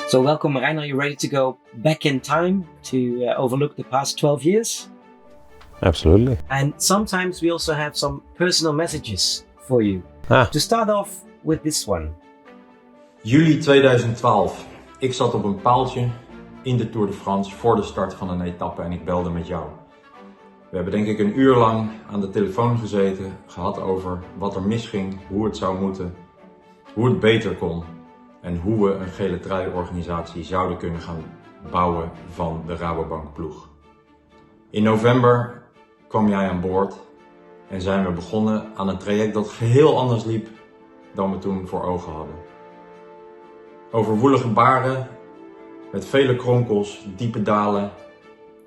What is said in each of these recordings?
So welcome, Merijn. Are you ready to go back in time to overlook the past 12 years? Absolutely. And sometimes we also have some personal messages for you. To start off with this one. Juli 2012. Ik zat op een paaltje in de Tour de France voor de start van een etappe en ik belde met jou. We hebben denk ik een uur lang aan de telefoon gezeten, gehad over wat er misging, hoe het zou moeten, hoe het beter kon en hoe we een gele trui organisatie zouden kunnen gaan bouwen van de Rabobank ploeg. In november kwam jij aan boord en zijn we begonnen aan een traject dat geheel anders liep dan we toen voor ogen hadden. Over woelige baren, met vele kronkels, diepe dalen,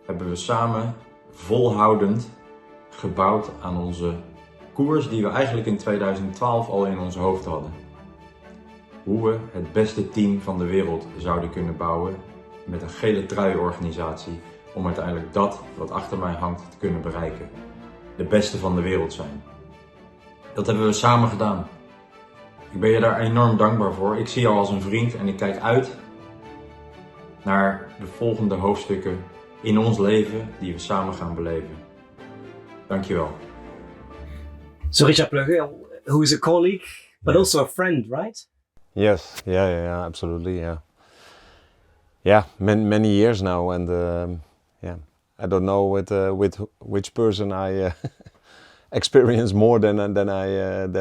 hebben we samen volhoudend gebouwd aan onze koers die we eigenlijk in 2012 al in ons hoofd hadden. Hoe we het beste team van de wereld zouden kunnen bouwen met een gele trui organisatie om uiteindelijk dat wat achter mij hangt te kunnen bereiken. De beste van de wereld zijn. Dat hebben we samen gedaan. Ik ben je daar enorm dankbaar voor. Ik zie jou als een vriend en ik kijk uit naar de volgende hoofdstukken in ons leven die we samen gaan beleven. Dankjewel. So Richard Plugge, who is a colleague, but also a friend, right? Yes, yeah, absolutely, yeah. Many years now, and I don't know with which person I experience more than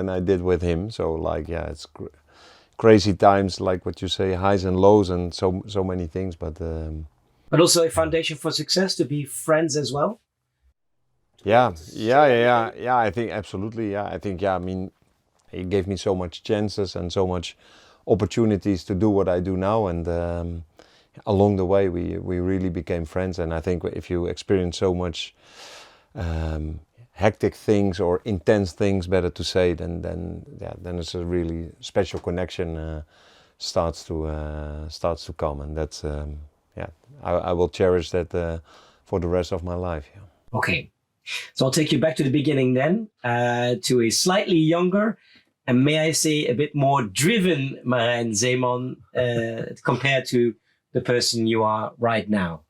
I did with him. So it's crazy times, like what you say, highs and lows, and so many things. But also a foundation for success to be friends as well. Yeah. I think absolutely. Yeah, I think I mean, he gave me so much chances and so much opportunities to do what I do now, and along the way we really became friends. And I think if you experience so much hectic things or intense things, better to say, then it's a really special connection starts to come, and that's I will cherish that for the rest of my life. Yeah. Okay, so I'll take you back to the beginning then, to a slightly younger and may I say a bit more driven Merijn Zeeman compared to the person you are right now.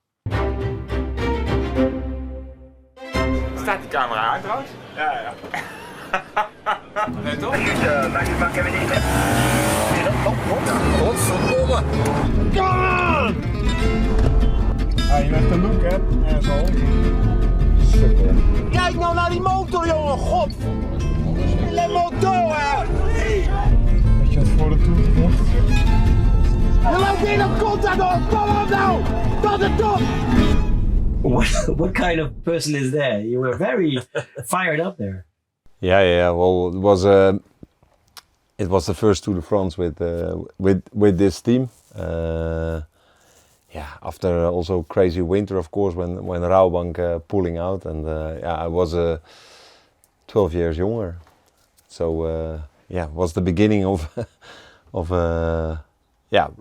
Staat die camera aan trouwens? Ja. Nee toch? Godverdomme! Come on! Je bent de look, hè? En zo. Super. Kijk nou naar die motor, jongen! God! Le motor, hè! Weet je wat voor de Tour komt? Je loopt in op Contador! Kom op nou! Tot de top! What kind of person is there? You were very fired up there. Yeah. Well, it was the first Tour de France with this team. After also crazy winter, of course, when Rabobank pulling out, and I was 12 years younger, so it was the beginning of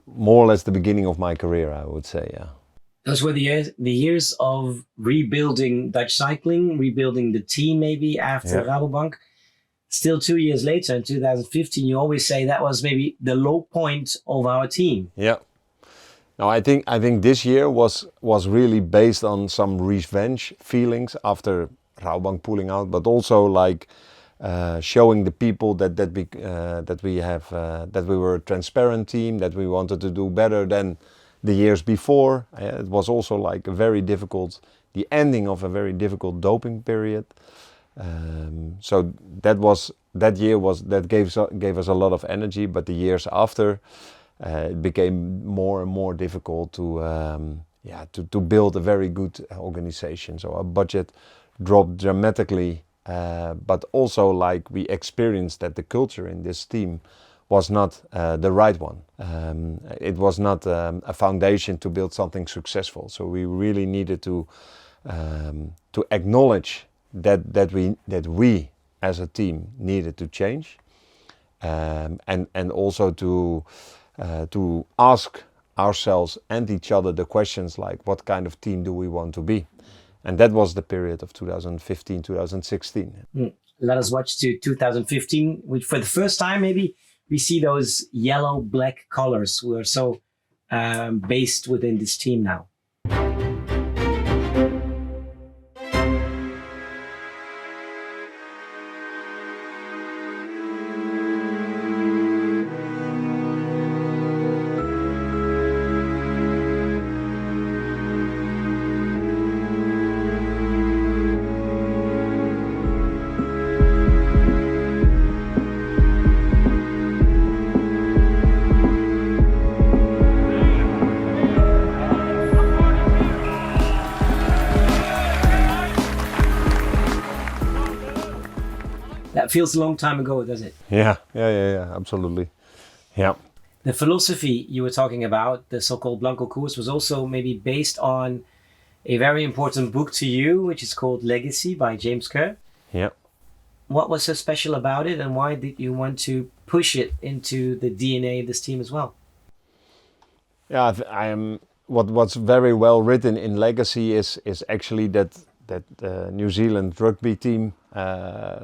more or less the beginning of my career, I would say. Yeah. Those were the years of rebuilding Dutch cycling, rebuilding the team maybe after Rabobank. Still 2 years later, in 2015, you always say that was maybe the low point of our team. Yeah. No, I think this year was really based on some revenge feelings after Rabobank pulling out, but also showing the people that we were a transparent team, that we wanted to do better than the years before. It was also the ending of a very difficult doping period. So that gave us a lot of energy, but the years after it became more and more difficult to build a very good organization. So our budget dropped dramatically, but also we experienced that the culture in this team was not the right one. It was not a foundation to build something successful. So we really needed to acknowledge that we as a team needed to change, and also to ask ourselves and each other the questions like, what kind of team do we want to be? And that was the period of 2015, 2016. Let us watch to 2015, which for the first time maybe we see those yellow-black colors who are so based within this team now? That feels a long time ago, does it? Yeah, absolutely. Yeah. The philosophy you were talking about, the so-called Blanco course, was also maybe based on a very important book to you, which is called Legacy by James Kerr. Yeah. What was so special about it, and why did you want to push it into the DNA of this team as well? Yeah, I am. What's very well written in Legacy is actually that New Zealand rugby team,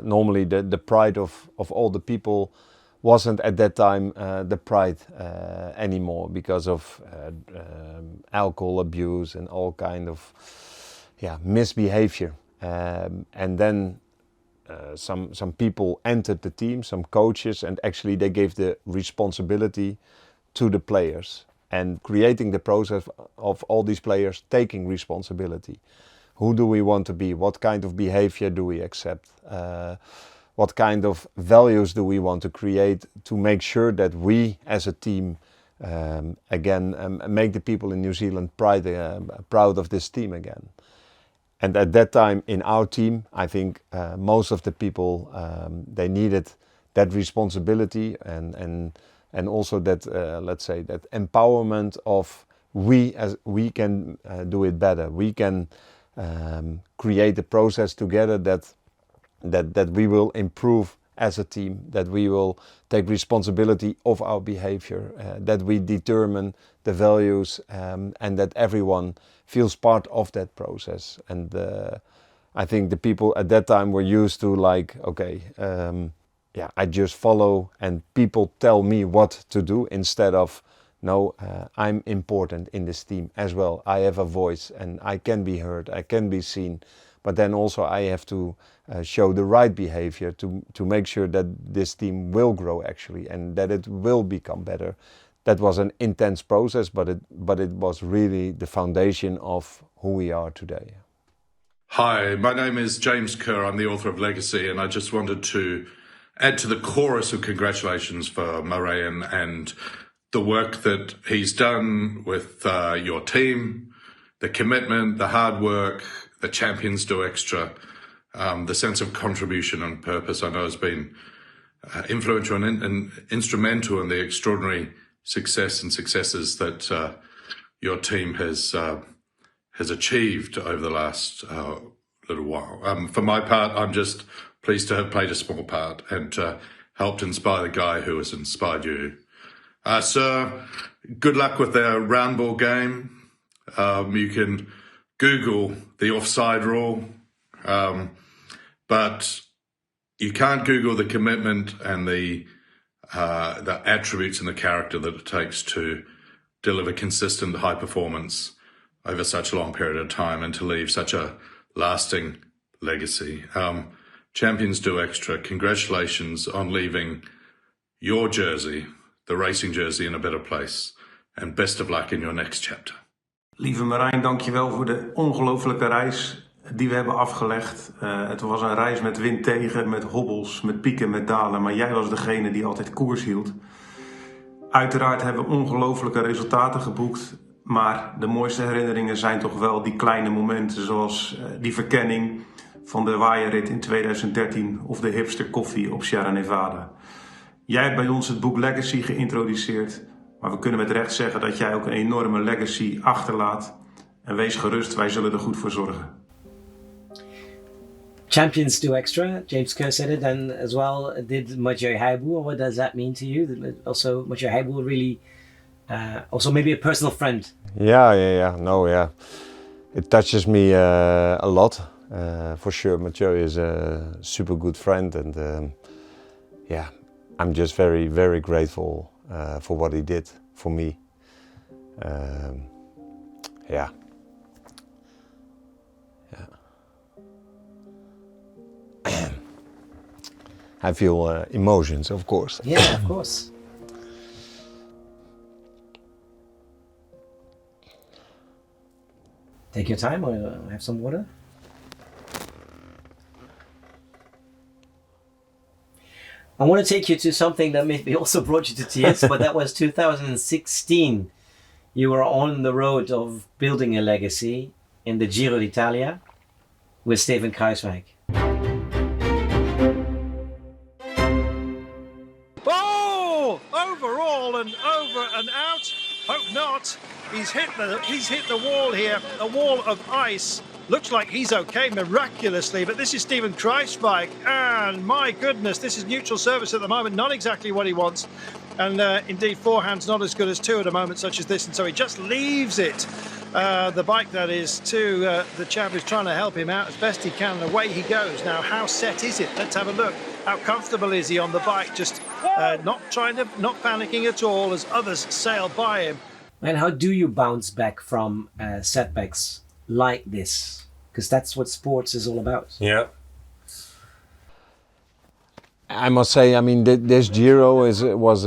normally the pride of all the people, wasn't at that time the pride anymore because of alcohol abuse and all kind of misbehavior. And then some people entered the team, some coaches, and actually they gave the responsibility to the players and creating the process of all these players taking responsibility. Who do we want to be? What kind of behavior do we accept? What kind of values do we want to create to make sure that we as a team make the people in New Zealand proud of this team again? And at that time in our team, I think most of the people, they needed that responsibility and also that, let's say, that empowerment of we can do it better. We can create a process together that we will improve as a team, that we will take responsibility of our behavior, that we determine the values, and that everyone feels part of that process. And I think the people at that time were used to like, okay, I just follow and people tell me what to do instead of, no, I'm important in this team as well. I have a voice and I can be heard, I can be seen. But then also I have to show the right behavior to make sure that this team will grow actually and that it will become better. That was an intense process, but it was really the foundation of who we are today. Hi, my name is James Kerr. I'm the author of Legacy, and I just wanted to add to the chorus of congratulations for Merijn and the work that he's done with your team, the commitment, the hard work, the champions do extra, the sense of contribution and purpose I know has been influential and instrumental in the extraordinary success and successes that your team has achieved over the last little while. For my part, I'm just pleased to have played a small part and helped inspire the guy who has inspired you. Sir, good luck with the round ball game. You can Google the offside rule, but you can't Google the commitment and the attributes and the character that it takes to deliver consistent high performance over such a long period of time and to leave such a lasting legacy. Champions do extra. Congratulations on leaving your jersey, the racing jersey, in a better place. And best of luck in your next chapter. Lieve Merijn, dankjewel voor de ongelofelijke reis die we hebben afgelegd. Het was een reis met wind tegen, met hobbels, met pieken, met dalen. Maar jij was degene die altijd koers hield. Uiteraard hebben we ongelofelijke resultaten geboekt. Maar de mooiste herinneringen zijn toch wel die kleine momenten. Zoals die verkenning van de waaierrit in 2013 of de hipster koffie op Sierra Nevada. Jij hebt bij ons het boek Legacy geïntroduceerd. Maar we kunnen met recht zeggen dat jij ook een enorme legacy achterlaat. En wees gerust, wij zullen er goed voor zorgen. Champions do extra. James Kerr said it, and as well did Mathieu Heiboer. What does that mean to you? Also, Mathieu Heiboer really, also maybe a personal friend. Yeah. It touches me a lot, for sure. Mathieu is a super good friend, and I'm just very, very grateful for what he did for me. Yeah. I feel emotions, of course. Yeah, of course. Take your time or have some water. I want to take you to something that maybe also brought you to tears, but that was 2016. You were on the road of building a legacy in the Giro d'Italia with Steven Kruijswijk. Oh, overall and over and out. Hope not. He's hit the wall here, a wall of ice. Looks like he's okay miraculously, but this is Steven Kruijswijk, and my goodness, this is neutral service at the moment, not exactly what he wants. And indeed, forehand's not as good as two at a moment such as this, and so he just leaves it, the bike that is, to the chap who's trying to help him out as best he can, and away he goes. Now, how set is it? Let's have a look. How comfortable is he on the bike? Just not panicking at all as others sail by him. And how do you bounce back from setbacks like this? Because that's what sports is all about. Yeah. I must say, I mean, this Giro was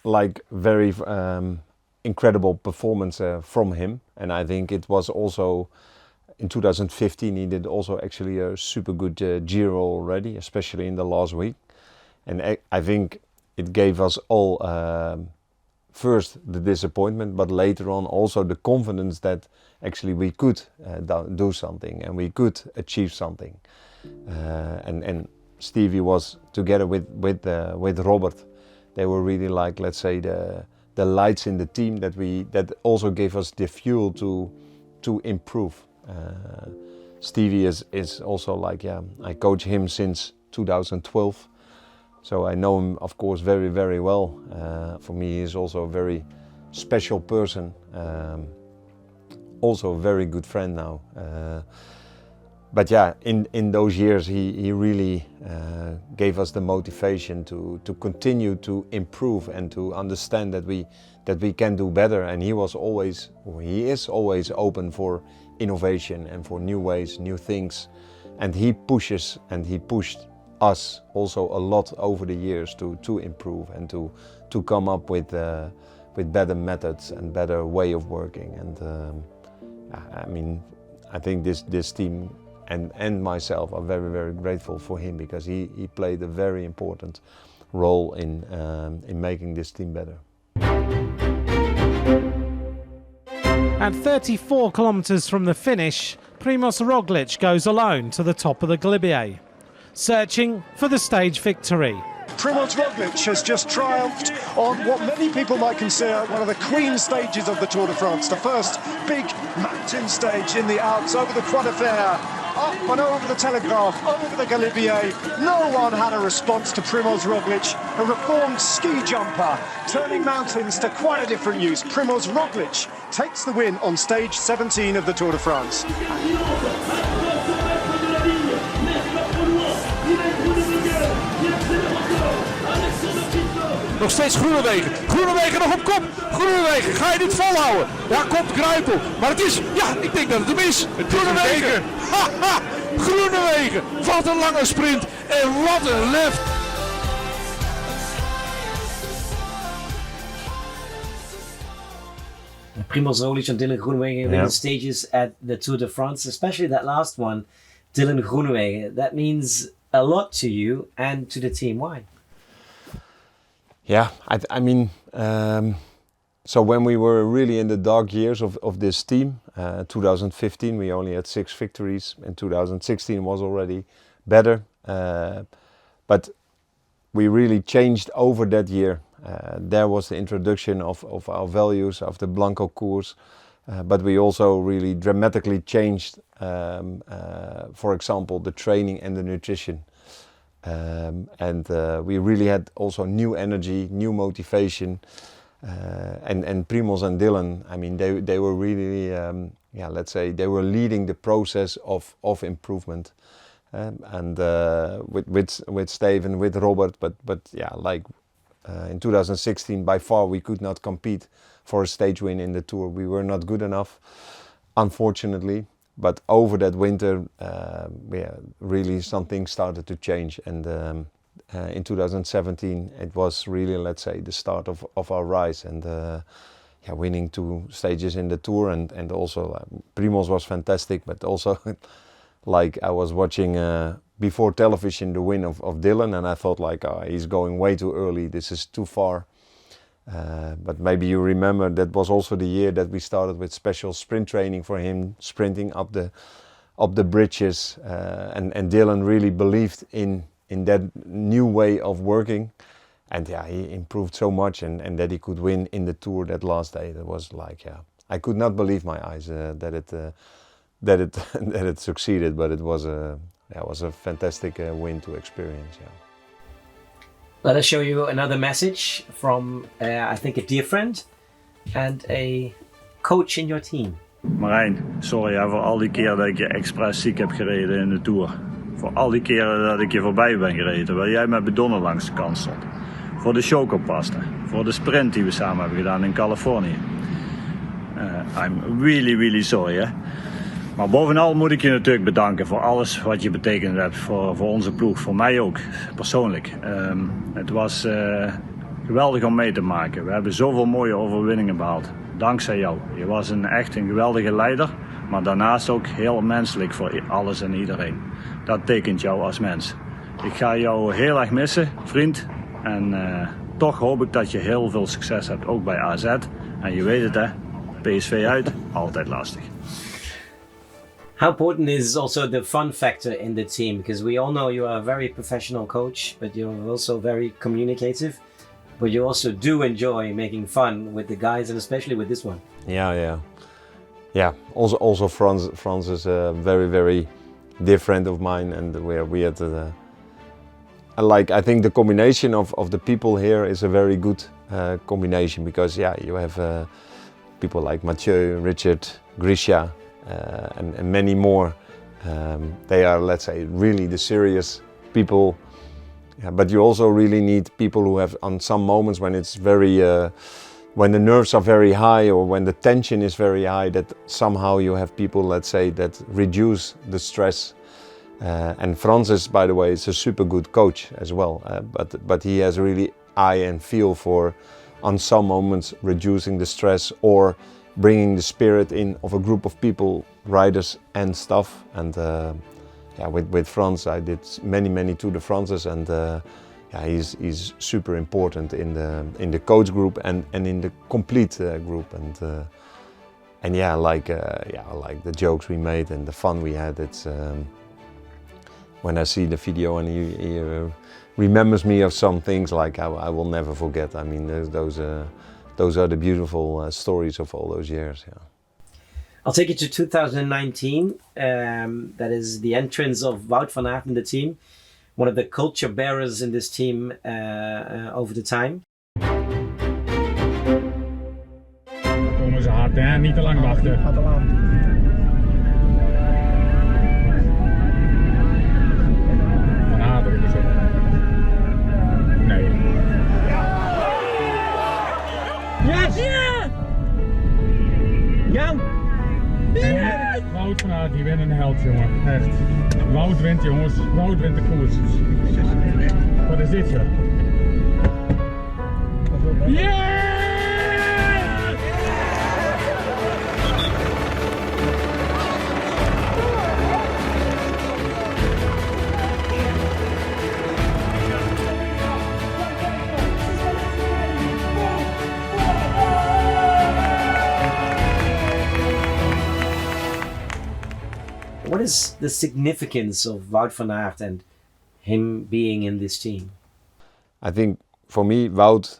like very incredible performance from him, and I think it was also in 2015 he did also actually a super good Giro already, especially in the last week, and I think it gave us all first the disappointment, but later on also the confidence that actually we could do something and we could achieve something. And Stevie was together with Robert. They were really like, let's say, the lights in the team that also gave us the fuel to improve. Stevie is also like, yeah, I coach him since 2012, so I know him of course very, very well. For me, he is also a very special person, also a very good friend now. But yeah, in those years he really gave us the motivation to continue to improve and to understand that we can do better. And he is always open for innovation and for new ways, new things. And he pushes and he pushed us also a lot over the years to improve and to come up with better methods and better way of working. And I mean, I think this team and myself are very, very grateful for him, because he played a very important role in making this team better. At 34 kilometres from the finish, Primož Roglič goes alone to the top of the Galibier, searching for the stage victory. Primož Roglič has just triumphed on what many people might consider one of the queen stages of the Tour de France. The first big mountain stage in the Alps, over the Croix de Fer, up and over the Telegraph, over the Galibier. No one had a response to Primož Roglič, a reformed ski jumper, turning mountains to quite a different use. Primož Roglič takes the win on stage 17 of the Tour de France. Nog steeds Groenewegen. Groenewegen nog op kop. Groenewegen, ga je dit volhouden? Ja, komt Kruipel. Maar het is, ja, ik denk dat het hem is. Groenewegen. Haha, Groenewegen. Wat een lange sprint. En wat een lef. Primož Roglič and Dylan Groenewegen win the stages at the Tour de France, especially that last one, Dylan Groenewegen. That means a lot to you and to the team. Why? Yeah, I mean, so when we were really in the dark years of this team, 2015 we only had 6 victories, and 2016 was already better. But we really changed over that year. There was the introduction of our values, of the Blanco course, but we also really dramatically changed, for example, the training and the nutrition. And we really had also new energy, new motivation, and Primož and Dylan, I mean, they were really, yeah, let's say they were leading the process of improvement, and with Steven, with Robert, but yeah, like in 2016, by far we could not compete for a stage win in the Tour. We were not good enough, unfortunately. But over that winter, really something started to change. And in 2017, it was really, let's say, the start of our rise. And winning 2 stages in the Tour, and also Primoz was fantastic, but also like I was watching before television the win of Dylan, and I thought like, oh, he's going way too early, this is too far. But maybe you remember that was also the year that we started with special sprint training for him, sprinting up the bridges, and Dylan really believed in that new way of working. And yeah, he improved so much, and that he could win in the Tour that last day. That was like, I could not believe my eyes that it succeeded. But it was a fantastic win to experience. Yeah. Let us show you another message from I think a dear friend and a coach in your team. Merijn, sorry voor al die keren dat ik je expres ziek heb gereden in de Tour. Voor al die keren dat ik je voorbij ben gereden, terwijl jij met bedonnen langs de kant stond. Voor de chocopasta, voor de sprint die we samen hebben gedaan in Californië. I'm really, really sorry. Hè? Maar bovenal moet ik je natuurlijk bedanken voor alles wat je betekend hebt voor onze ploeg. Voor mij ook, persoonlijk. Het was geweldig om mee te maken. We hebben zoveel mooie overwinningen behaald. Dankzij jou. Je was echt een geweldige leider. Maar daarnaast ook heel menselijk voor alles en iedereen. Dat tekent jou als mens. Ik ga jou heel erg missen, vriend. En toch hoop ik dat je heel veel succes hebt, ook bij AZ. En je weet het hè, PSV uit, altijd lastig. How important is also the fun factor in the team? Because we all know you are a very professional coach, but you're also very communicative. But you also do enjoy making fun with the guys, and especially with this one. Yeah. Also Franz is a very, very dear friend of mine, and we had I think the combination of the people here is a very good combination, because you have people like Mathieu, Richard, Grisha, and many more. They are, let's say, really the serious people. But you also really need people who have, on some moments when it's very, when the nerves are very high or when the tension is very high, that somehow you have people, let's say, that reduce the stress. And Francis, by the way, is a super good coach as well. But he has really eye and feel for, on some moments, reducing the stress or bringing the spirit in of a group of people, riders and stuff. And with Frans, I did many Tour de France's, and he's super important in the coach group and in the complete group. And I like the jokes we made and the fun we had. It's when I see the video and he remembers me of some things, like I will never forget. I mean, those are the beautiful stories of all those years. Yeah. I'll take you to 2019. That is the entrance of Wout van Aert in the team, one of the culture bearers in this team over the time. Dan komen ze hard, hè? Niet te lang wachten. Gaat te lang. Van Aert druk is op. Nee. Yes! Yeah! Jan! Yes! Wout van Aert, die wint een held, jongen. Echt. Wout wint, jongens. Wout wint de koers. Wat is dit, joh? Yeah! What is the significance of Wout van Aert and him being in this team? I think for me, Wout,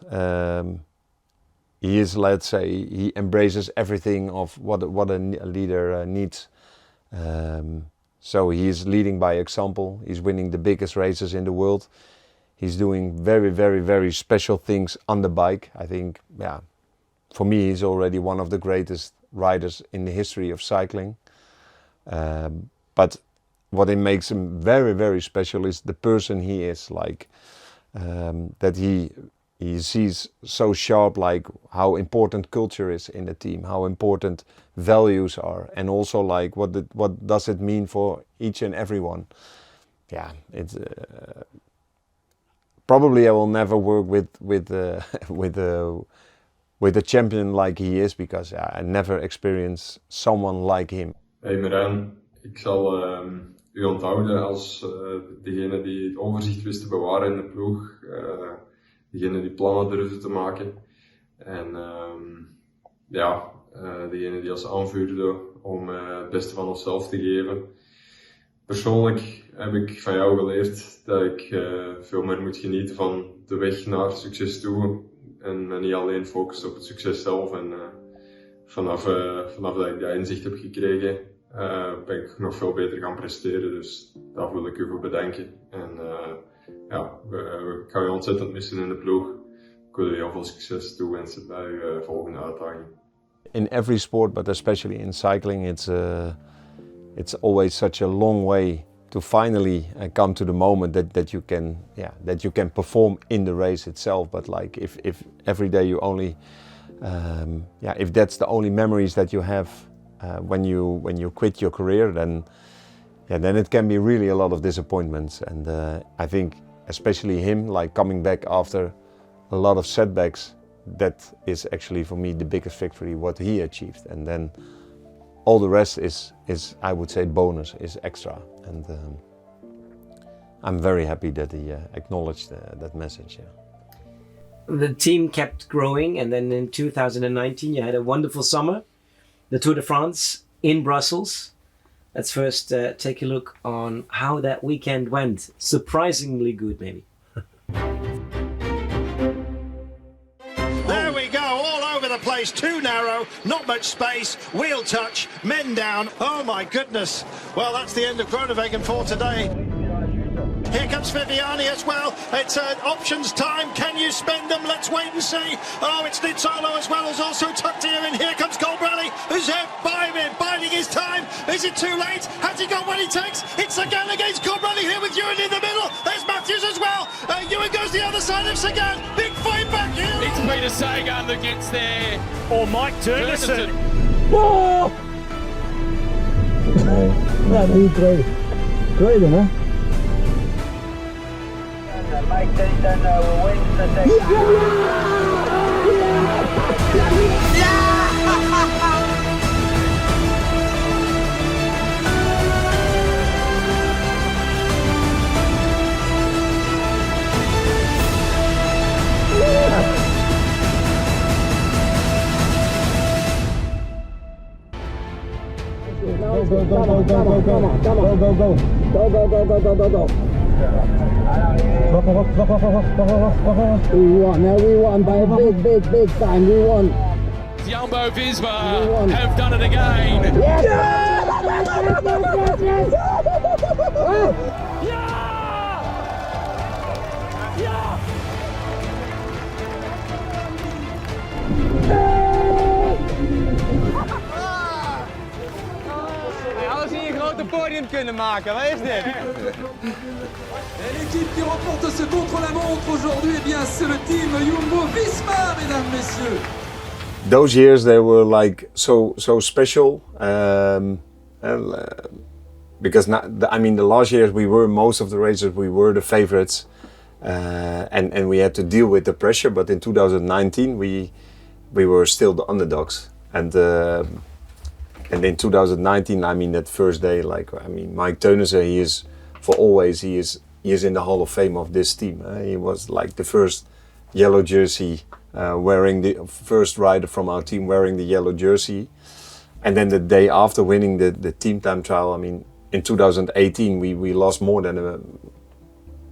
he is, let's say, he embraces everything of what a leader needs. So he is leading by example. He's winning the biggest races in the world. He's doing very special things on the bike. I think, for me, he's already one of the greatest riders in the history of cycling. But what it makes him very special is the person he is, like that he he sees so sharp like how important culture is in the team, how important values are, and also like what does it mean for each and everyone. Yeah, it's probably I will never work with a champion like he is, because I never experienced someone like him. Hey Merijn, ik zal u onthouden als degene die het overzicht wist te bewaren in de ploeg, degene die plannen durfde te maken en degene die als aanvuurde om het beste van onszelf te geven. Persoonlijk heb ik van jou geleerd dat ik veel meer moet genieten van de weg naar succes toe en me niet alleen focus op het succes zelf. En vanaf dat ik dat inzicht heb gekregen, ben ik nog veel beter gaan presteren. Dus daar wil ik u voor bedanken. En ik ga je ontzettend missen in de ploeg. Ik wil je heel veel succes toewensen bij uw volgende uitdaging. In every sport, but especially in cycling, it's always such a long way to finally come to the moment that you can perform in the race itself. But like if every day you only if that's the only memories that you have when you quit your career, then it can be really a lot of disappointments. And I think especially him, like coming back after a lot of setbacks, that is actually for me the biggest victory what he achieved. And then all the rest is I would say bonus, is extra. And I'm very happy that he acknowledged that message. Yeah. The team kept growing, and then in 2019 you had a wonderful summer, the Tour de France in Brussels. Let's first take a look on how that weekend went. Surprisingly good, maybe. There we go, all over the place, too narrow, not much space, wheel touch, men down. Oh my goodness. Well, that's the end of Groenewegen for today. Here comes Viviani as well. It's options time. Can you spend them? Let's wait and see. Oh, it's Nizzolo as well, who's also tucked here. And here comes Colbrelli, who's here biding his time. Is it too late? Has he got what he takes? It's Sagan against Colbrelli here with Ewan in the middle. There's Matthews as well. Ewan goes the other side of Sagan. Big fight back here. It's Peter Sagan that gets there. Or Mike Turnison. Whoa! Ja, die tweede, hè? Mike Turnison wins the second. Go. We won, we won by a big time, we won. Jumbo-Visma have done it again. Yes! Als we hier een grote podium kunnen maken, wat is dit? Et l'équipe qui remporte ce contre-la-montre aujourd'hui, eh bien, c'est le team Jumbo-Visma, mesdames, messieurs. Those years they were like so special, because the last years most of the races we were the favorites, and we had to deal with the pressure. But in 2019 we were still the underdogs, and in 2019, that first day, Mike Turnison, he is in the Hall of Fame of this team. He was like the first yellow jersey, wearing the first rider from our team wearing the yellow jersey. And then the day after winning the team time trial, in 2018 we lost more than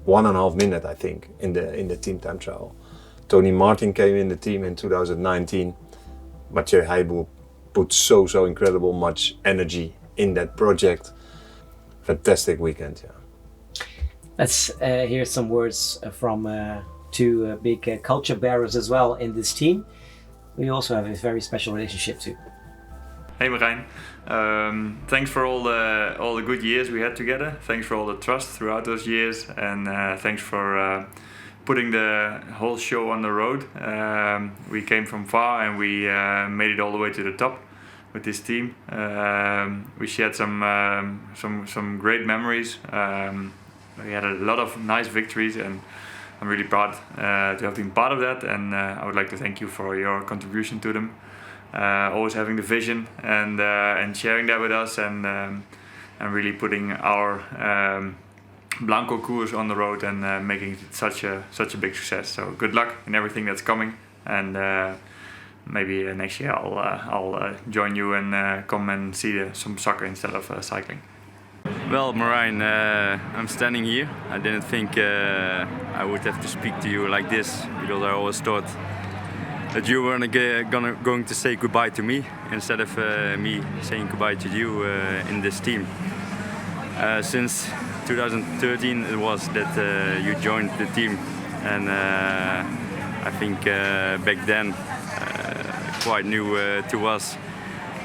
1.5 minute, I think, in the team time trial. Tony Martin came in the team in 2019. Mathieu Heijboer put so incredible much energy in that project. Fantastic weekend, yeah. Let's hear some words from two big culture bearers as well in this team. We also have a very special relationship too. Hey Merijn, thanks for all the good years we had together. Thanks for all the trust throughout those years, and thanks for putting the whole show on the road. We came from far and we made it all the way to the top with this team. We shared some great memories. We had a lot of nice victories, and I'm really proud to have been part of that. And I would like to thank you for your contribution to them. Always having the vision and sharing that with us, and really putting our Blanco course on the road and making it such a big success. So good luck in everything that's coming, and maybe next year I'll join you and come and see some soccer instead of cycling. Well, Merijn, I'm standing here. I didn't think I would have to speak to you like this, because I always thought that you were going to say goodbye to me instead of me saying goodbye to you in this team. Since 2013 it was that you joined the team, and I think back then, quite new to us.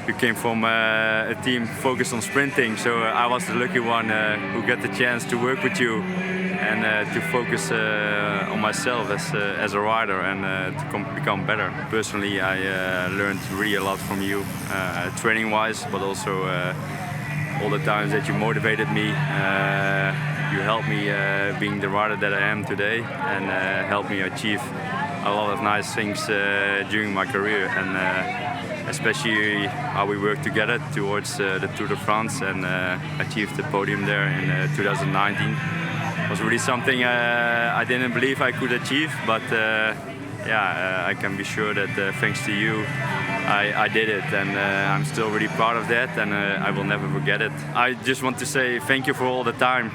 You came from a team focused on sprinting, so I was the lucky one who got the chance to work with you and to focus on myself as a rider and to become better. Personally, I learned really a lot from you, training-wise, but also all the times that you motivated me. You helped me being the rider that I am today, and helped me achieve a lot of nice things during my career, and especially how we worked together towards the Tour de France and achieved the podium there in 2019. It was really something I didn't believe I could achieve, but I can be sure that thanks to you I did it, and I'm still really proud of that, and I will never forget it. I just want to say thank you for all the time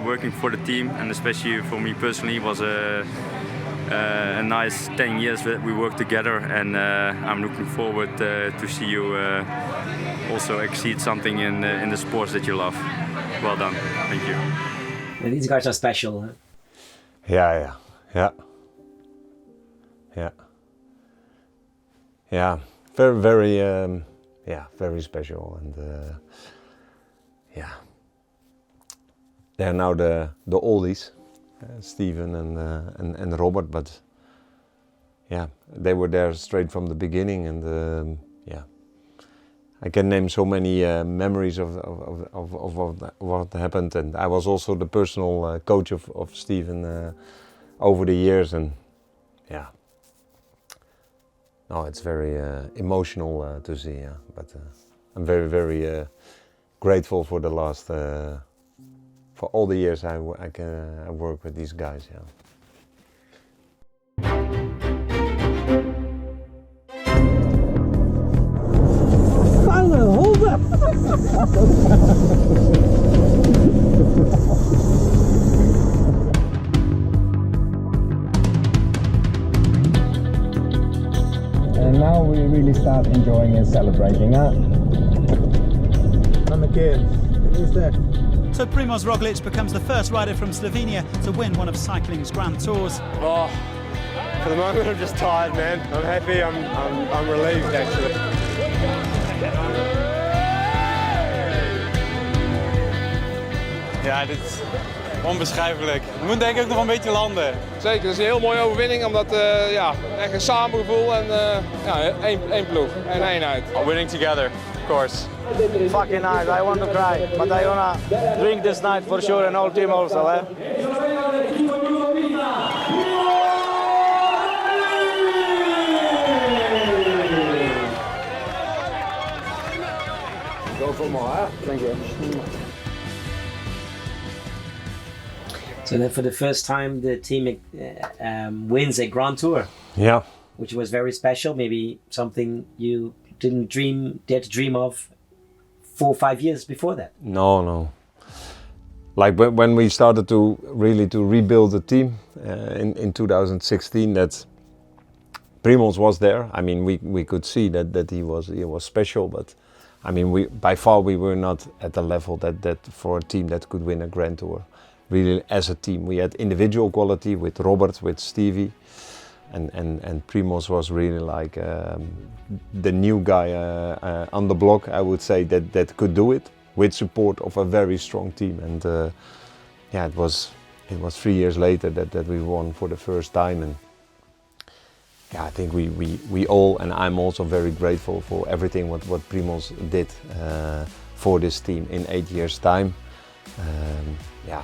working for the team, and especially for me personally. It was a nice 10 years that we worked together, and I'm looking forward to see you also exceed something in the sports that you love. Well done. Thank you. Yeah, these guys are special. Huh? Yeah. Very special, and they're now the oldies, Steven and Robert, but they were there straight from the beginning, and I can name so many memories of what happened, and I was also the personal coach of Steven over the years, and it's very emotional to see, but I'm very, very grateful for the last, for all the years I work with these guys. Hold up! And now we really start enjoying and celebrating, huh? I'm again. Who's that? So Primoz Roglic becomes the first rider from Slovenia to win one of cycling's Grand Tours. Oh, for the moment I'm just tired, man. I'm happy. I'm relieved actually. Ja, dit is onbeschrijfelijk. Het moet denk ik ook nog een beetje landen. Zeker, het is een heel mooie overwinning, omdat echt een samengevoel en één ploeg en eenheid. Winning together, of course. Fucking nice, I want to cry, but I wanna drink this night for sure, and all team also, eh? Go for more, huh? Thank you. So then for the first time the team wins a Grand Tour. Yeah. Which was very special, maybe something you didn't dare to dream of 4 or 5 years before that. No. Like when we started to rebuild the team in 2016, that Primoz was there. I mean, we could see that he was special, but I mean, by far we were not at the level that for a team that could win a Grand Tour. Really, as a team, we had individual quality with Robert, with Stevie, and Primoz was really like the new guy on the block, I would say, that could do it with support of a very strong team. And it was it was 3 years later that we won for the first time. And yeah, I think we all, and I'm also very grateful for everything what Primož did for this team in 8 years' time. Yeah,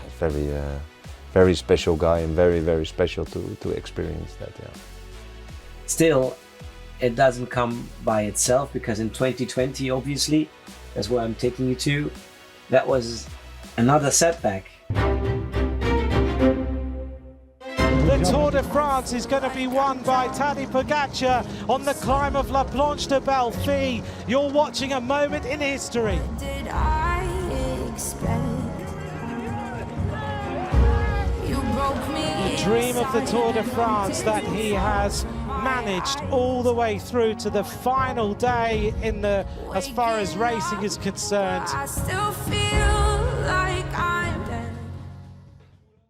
very special guy and very special to experience that. Yeah. Still, it doesn't come by itself, because in 2020, obviously, that's where I'm taking you to, that was another setback. The Tour de France is going to be won by Tadej Pogačar on the climb of La Planche de Belfi. You're watching a moment in history. Did I expect? You broke me. The dream of the Tour de France that he has managed all the way through to the final day in the, as far as racing is concerned. I still feel like I'm dead.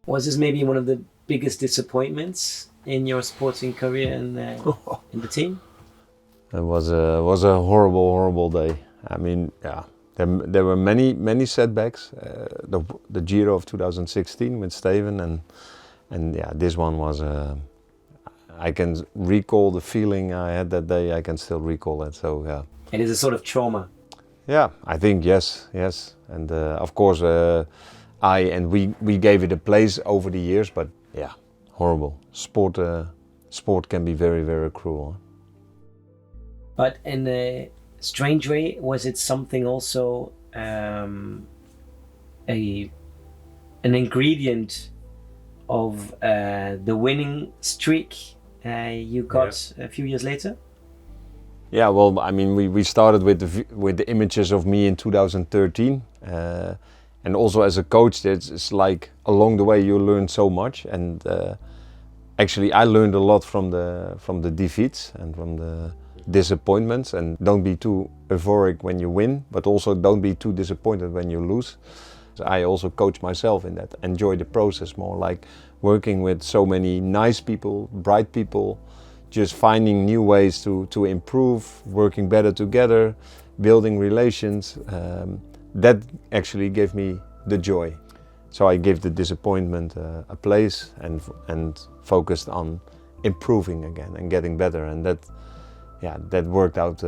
Was this maybe one of the biggest disappointments in your sporting career in the team? It was a horrible day. I mean, yeah, there were many setbacks. The Giro of 2016 with Steven, and yeah, this one was. I can recall the feeling I had that day. I can still recall it. So yeah. It is a sort of trauma. Yeah, I think yes, and of course we gave it a place over the years, but yeah, horrible. Sport can be very cruel. But in a strange way, was it something also an ingredient of the winning streak you got a few years later? Yeah, well, I mean, we started with the images of me in 2013, and also as a coach, it's like along the way you learn so much, and actually I learned a lot from the defeats and from the disappointments. And don't be too euphoric when you win, but also don't be too disappointed when you lose. So I also coach myself in that. Enjoy the process more, like working with so many nice people, bright people, just finding new ways to improve, working better together, building relations. That actually gave me the joy. So I gave the disappointment a place and focused on improving again and getting better. And that worked out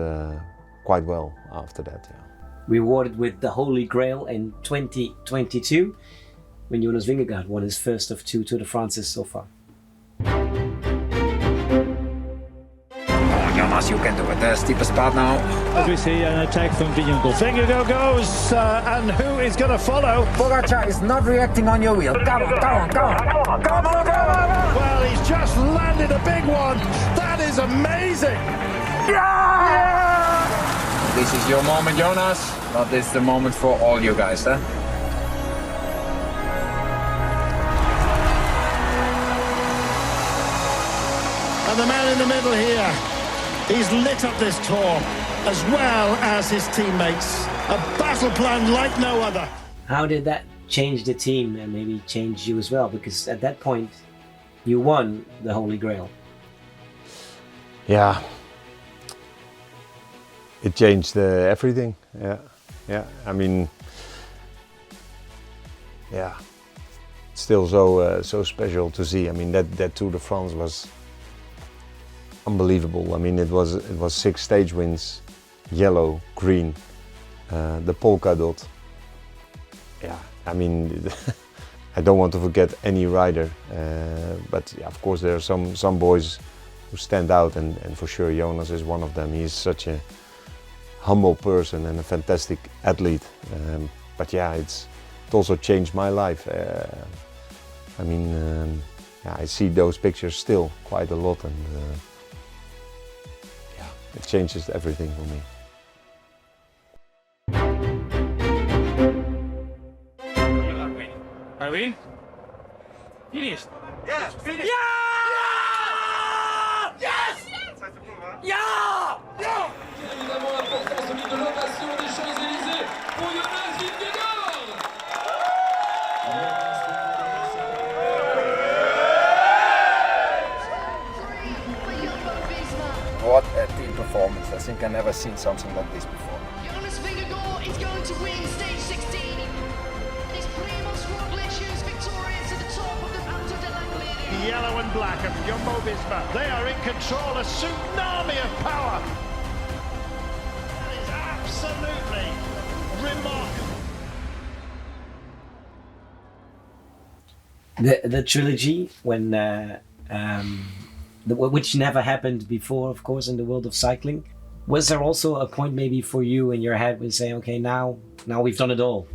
quite well after that. Yeah. Rewarded with the Holy Grail in 2022, when Jonas Vingegaard won his first of 2 Tour de France's so far. Jonas, you can do it. The steepest part now. As we see an attack from Vingegaard. Vingegaard goes, and who is going to follow? Pogačar is not reacting on your wheel. Come on. Well, he's just landed a big one. That is amazing. Yeah! This is your moment, Jonas, but it's the moment for all you guys, huh? And the man in the middle here, he's lit up this tour, as well as his teammates. A battle plan like no other. How did that change the team and maybe change you as well? Because at that point, you won the Holy Grail. Yeah. It changed everything. Yeah. I mean, yeah. It's still so special to see. I mean, that Tour de France was unbelievable. I mean, it was 6 stage wins, yellow, green, the polka dot. Yeah. I mean, I don't want to forget any rider, but yeah, of course there are some boys who stand out, and for sure Jonas is one of them. He's such a humble person and a fantastic athlete, but yeah, it also changed my life. I mean, yeah, I see those pictures still quite a lot, and yeah, it changes everything for me. Are we finished? Yes, finished. Yeah! Yes! Yeah! Yeah! Évidemment, l'importance de l'ovation des Champs-Élysées pour Jonas Vingegaard. What a team performance. I think I've never seen something like this before. Jonas Vingegaard is going to win stage 16. It's Primož Roglič who's victorious at the top yellow and black of Jumbo-Visma. They are in control, a tsunami of power. That is absolutely remarkable. The trilogy, which never happened before, of course, in the world of cycling. Was there also a point maybe for you in your head when saying, okay, now we've done it all.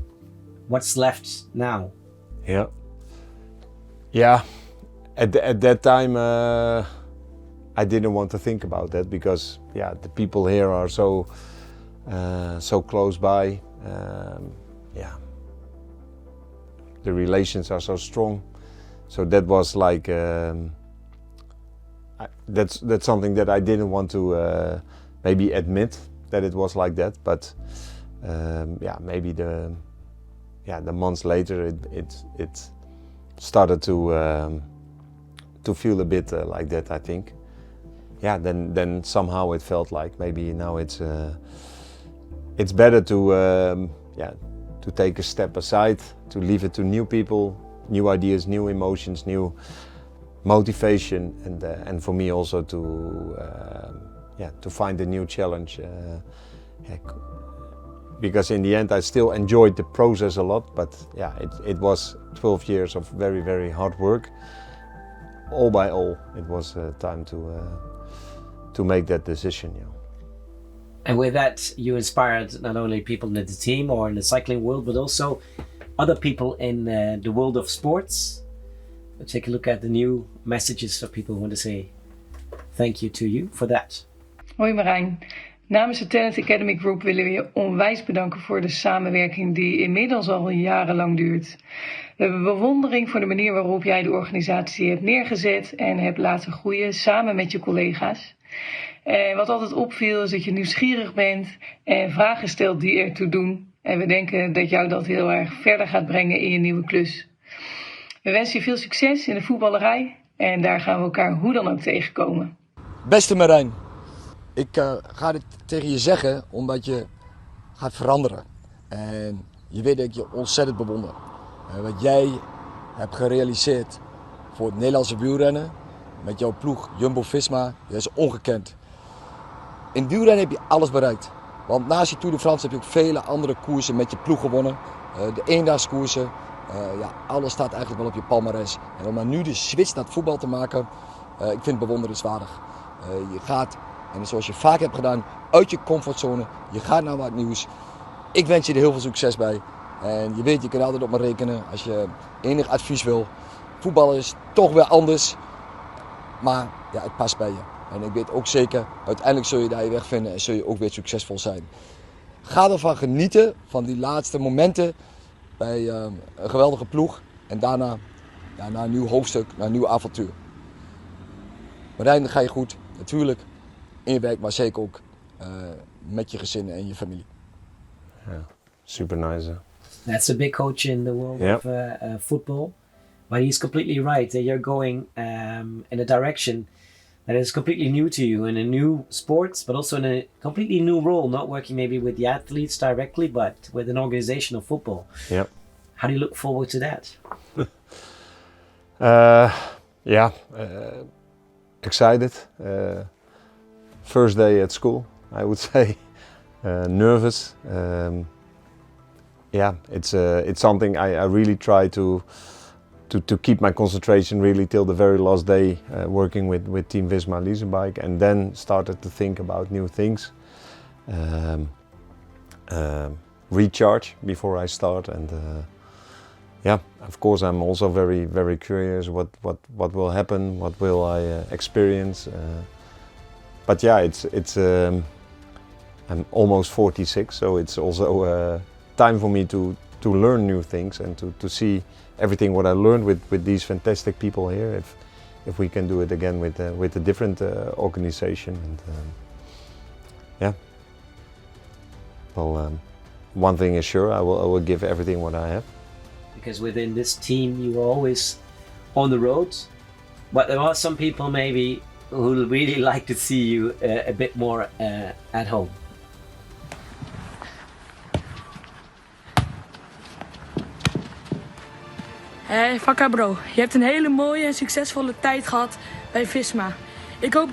What's left now? Yeah. At that time, I didn't want to think about that because the people here are so close by. The relations are so strong. So that was like that's something that I didn't want to maybe admit that it was like that. But maybe the months later it started to feel a bit like that, I think. Then somehow it felt like maybe now it's better to take a step aside, to leave it to new people, new ideas, new emotions, new motivation, and for me also to find a new challenge. Because in the end I still enjoyed the process a lot, but it was 12 years of very, very hard work. All by all, it was time to make that decision. And with that, you inspired not only people in the team or in the cycling world, but also other people in the world of sports. We'll take a look at the new messages for people who want to say thank you to you for that. Hoi Merijn. Namens de Talent Academy Group willen we je onwijs bedanken voor de samenwerking die inmiddels al jarenlang duurt. We hebben bewondering voor de manier waarop jij de organisatie hebt neergezet en hebt laten groeien samen met je collega's. En wat altijd opviel is dat je nieuwsgierig bent en vragen stelt die ertoe doen. En we denken dat jou dat heel erg verder gaat brengen in je nieuwe klus. We wensen je veel succes in de voetballerij en daar gaan we elkaar hoe dan ook tegenkomen. Beste Merijn, ik ga dit tegen je zeggen omdat je gaat veranderen. En je weet dat ik je ontzettend bewonder. Wat jij hebt gerealiseerd voor het Nederlandse wielrennen met jouw ploeg Jumbo-Visma, dat is ongekend. In wielrennen heb je alles bereikt. Want naast je Tour de France heb je ook vele andere koersen met je ploeg gewonnen. De eendagskoersen, alles staat eigenlijk wel op je palmares. En om dan nu de switch naar het voetbal te maken, ik vind het bewonderenswaardig. Je gaat, en zoals je vaak hebt gedaan, uit je comfortzone. Je gaat naar wat nieuws. Ik wens je er heel veel succes bij. En je weet, je kunt altijd op me rekenen als je enig advies wil. Voetballen is toch weer anders. Maar het past bij je. En ik weet ook zeker, uiteindelijk zul je daar je weg vinden en zul je ook weer succesvol zijn. Ga ervan genieten, van die laatste momenten bij een geweldige ploeg. En daarna naar een nieuw hoofdstuk, naar een nieuw avontuur. Merijn, dat ga je goed. Natuurlijk in je werk, maar zeker ook met je gezin en je familie. Ja, super nice. That's a big coach in the world of football. But he's completely right. You're going in a direction that is completely new to you, in a new sport, but also in a completely new role, not working maybe with the athletes directly, but with an organization of football. Yep. How do you look forward to that? Excited. First day at school, I would say. Nervous. It's something I really try to keep my concentration really till the very last day working with Team Visma Lease bike, and then started to think about new things. Recharge before I start, and of course I'm also very, very curious what will happen, what will I experience. But I'm almost 46, so it's also time for me to learn new things and to see everything what I learned with these fantastic people here. If we can do it again with a different organization, and one thing is sure, I will give everything what I have. Because within this team you are always on the road, but there are some people maybe who really like to see you a bit more at home. Vakka bro, je hebt een hele mooie en succesvolle tijd gehad bij Visma. Ik hoop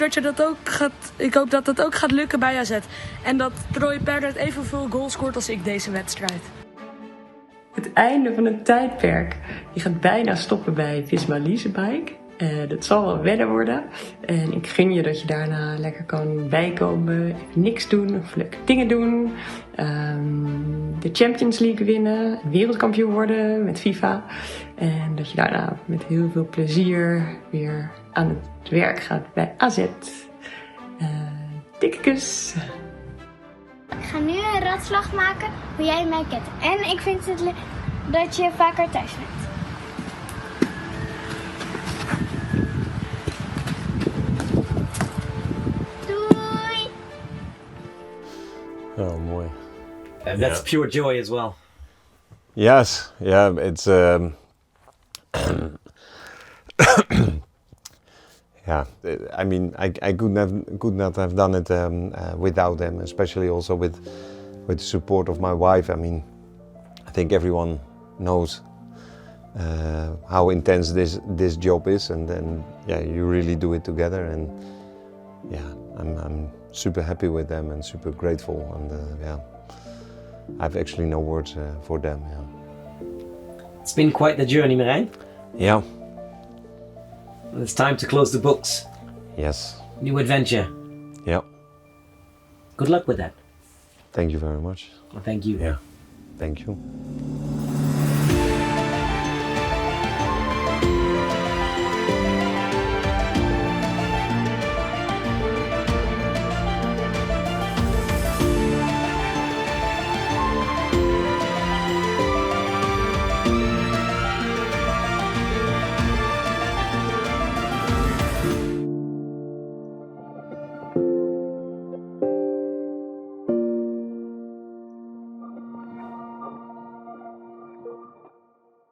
dat dat ook gaat lukken bij AZ. En dat Troy Perdert evenveel goals scoort als ik deze wedstrijd. Het einde van het tijdperk. Je gaat bijna stoppen bij Visma Lease bike. Dat zal wel wennen worden. En ik gun je dat je daarna lekker kan bijkomen, even niks doen of leuke dingen doen. De Champions League winnen, wereldkampioen worden met FIFA. En dat je daarna met heel veel plezier weer aan het werk gaat bij AZ. Dikke kus. Ik ga nu een ratslag maken hoe jij mij kent. En ik vind het leuk dat je vaker thuis bent. Doei! Oh, mooi. That's pure joy as well. Yes, yeah, it's yeah. I mean, I could not have done it without them, especially also with the support of my wife. I mean, I think everyone knows how intense this job is, and then yeah, you really do it together, and yeah, I'm super happy with them and super grateful, and yeah, I have actually no words for them. Yeah. It's been quite the journey, Merijn. Yeah. It's time to close the books. Yes. New adventure. Yeah. Good luck with that. Thank you very much. Well, thank you. Yeah. Thank you.